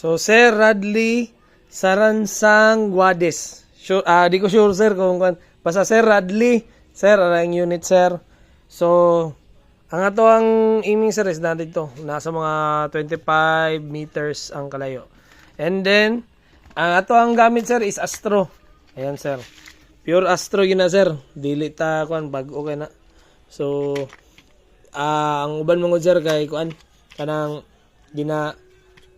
So, Sir Radley Saransang Guades. Sure, di ko sure, sir, kung basta Sir Radley, sir, ang unit, sir. So, ang ato ang aiming, sir, is natin to. Nasa mga 25 meters ang kalayo. And then, ang ato ang gamit, sir, is Astro. Ayan, sir. Pure Astro yun na, sir. Dili ta, kuan, bago okay na. So, ang uban mong sir, kay kuan, kanang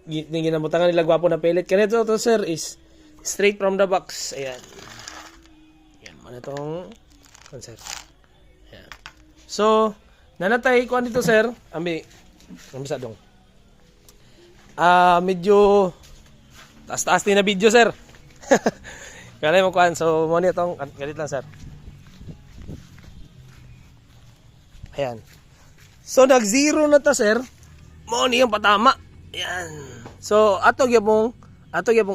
ginabutangan nila gwapo na pellet. Kanito to, sir, is straight from the box. Ayan. Ayan, ano itong sir. Ayan. So, nanatay ko dito, sir. Ambisa dong. Medyo taas-taas din na video, sir. Kaya mo kuan. So, mo itong galit lang, sir. Ayan. So, nag-zero na ta, sir. Mo yung patama. Ayan. So, ato gyapong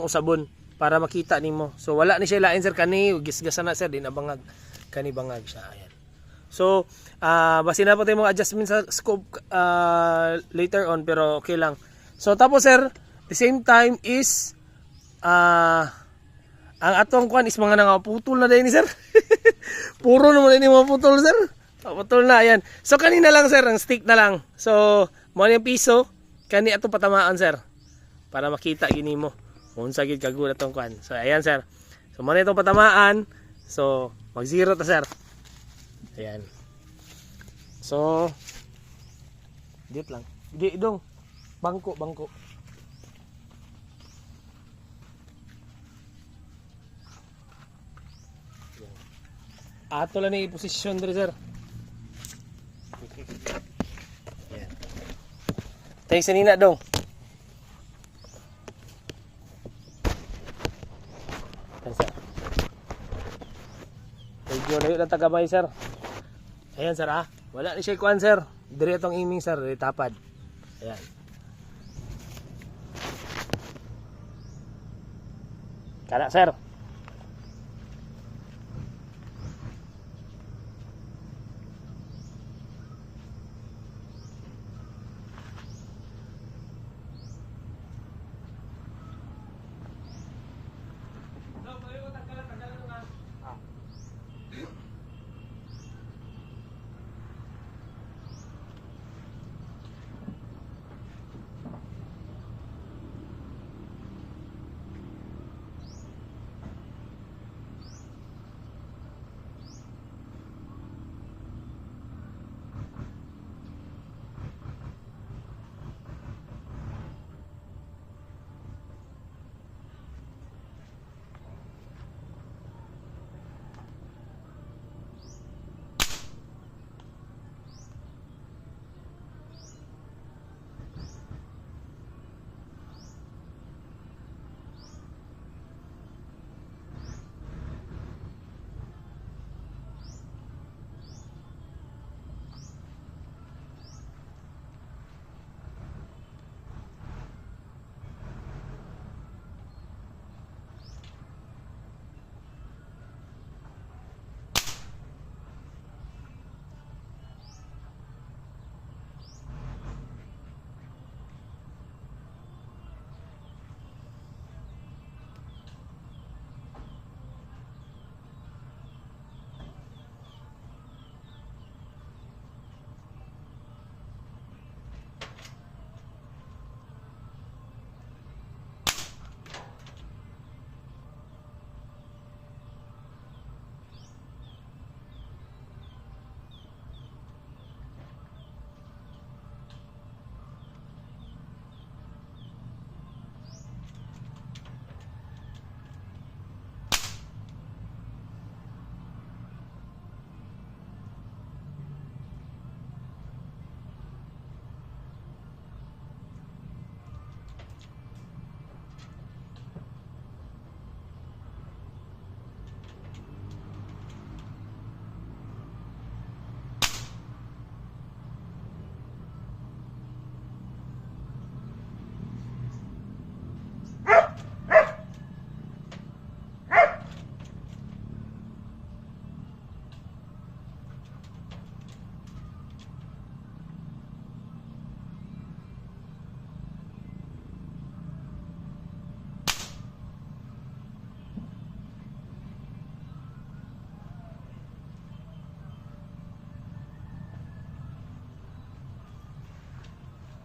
usabon para makita nimo. So, wala ni siya lain, sir, kani gisgasan na, sir, din abangag kani bangag siya. Ayan. So, basi na po tayo mga adjustment sa scope later on, pero okay lang. So, tapos, sir, the same time is ang atong kuan is mga nangaputol na din, sir. Puro naman din mga putol, sir. Putol na, ayan. So, kanina lang, sir, ang stick na lang. So, mo yung piso, kani ato patamaan, sir. Para makita gini mo. Unsa gid kagulat tong kuan. So, ayan, sir. So, mo itong patamaan. So, mag-zero ta, sir. Ayan. So, dit lang. Di dong. Bangko. Ayan. Ato lang ni posisyon diri, sir. Ayan. Tayo sa nina dong. Ayan, sir. Medyo layo lang tagamay, sir. Ayan, sir, ha. Wala ni siya kuan, sir. Dire itong aiming, sir. Dire tapad. Ayan. Kana, sir.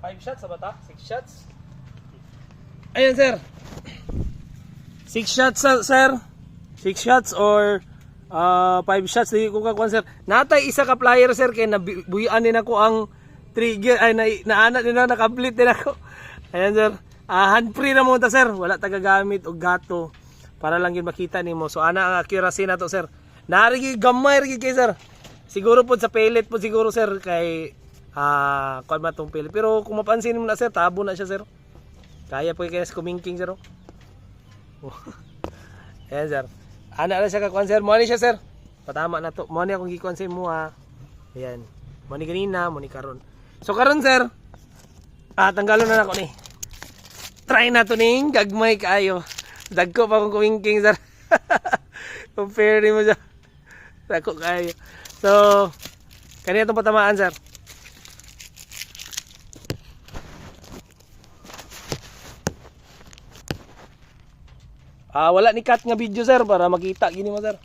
5 shots sa bata? 6 shots? Ayan, sir. 6 shots, sir. 6 shots or 5 shots. Hindi ko kakuha, sir. Natay isa ka plier, sir. Kaya nabuyan din ako ang trigger. Ay, naana din na, nakablit din ako. Ayan, sir. Hand free na muna, sir. Wala tagagamit o gato. Para lang yun makita nimo. So, ana ang accuracy na to, sir. Narigi, gamay rin kay, sir. Siguro po sa pellet po siguro, sir. Kay, kuwan ba itong pellet. Pero kung mapansin mo na, sir, tabo na siya, sir. Kaya po kaya sa kumingking, sir. Ayan, sir. Ana na siya kakuan, sir. Money siya, sir. Patama na to. Money akong gikuan sa mo, ha. Ayan. Money ganina, money karon. So, karon, sir. Tanggalon na ako ni. Try na to ning gagmay kayo. Dagko pa akong kumingking, sir. Compare mo siya. Dagko kayo. So, kanina itong patamaan, sir. Wala ni cut nga video, sir, para makita gini mo, sir.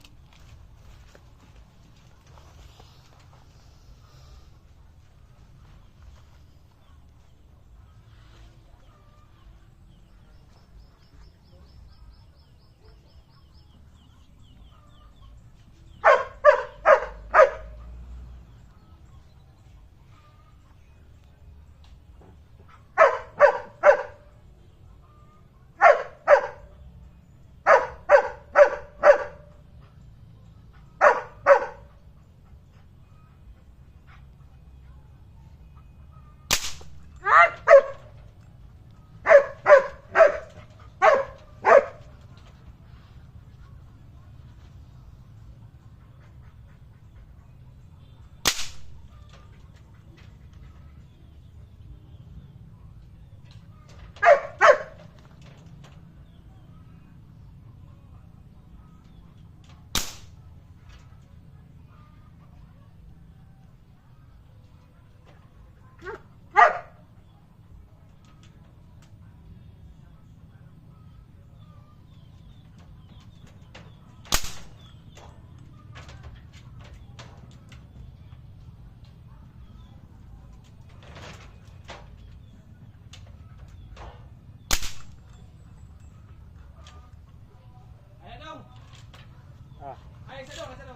Ay, isa daw.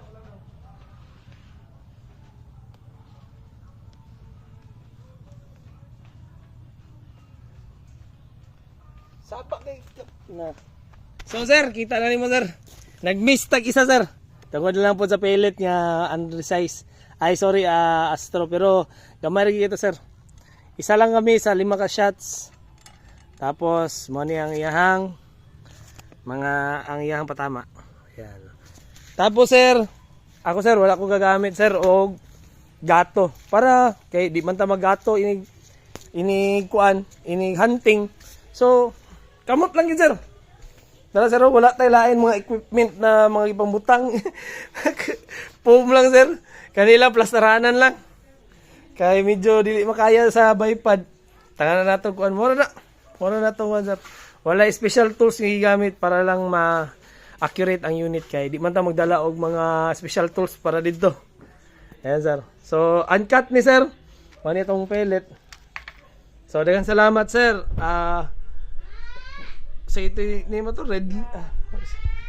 Sapak na. So, sir, kita na mo, sir. Nag-miss tag isa, sir. Tagod lang po sa pellet niya undersize. Ay, sorry, Astro. Pero, gamay rin kita, sir. Isa lang kami sa 5 ka shots. Tapos, money ang iyahang ang iyahang patama. Ayan. Tapos, sir, ako, sir, wala ko gagamit, sir, o gato. Para, kay di man ta magato, ini hunting. So, kamot lang yun, sir. Dala, sir, wala tayo lain mga equipment na mga ibang butang. Foam lang, sir. Kanila, plastaranan lang. Kaya medyo dili makaya sa bipod. Tangan na nato kuan. Mura na to, sir. Wala special tools nga gigamit para lang ma-accurate ang unit. Kaya di man ta magdala og mga special tools para dito. Ayan, sir. So, uncut ni, sir. Mani itong pellet. So, daghang salamat, sir. So, ito, name mo to, red.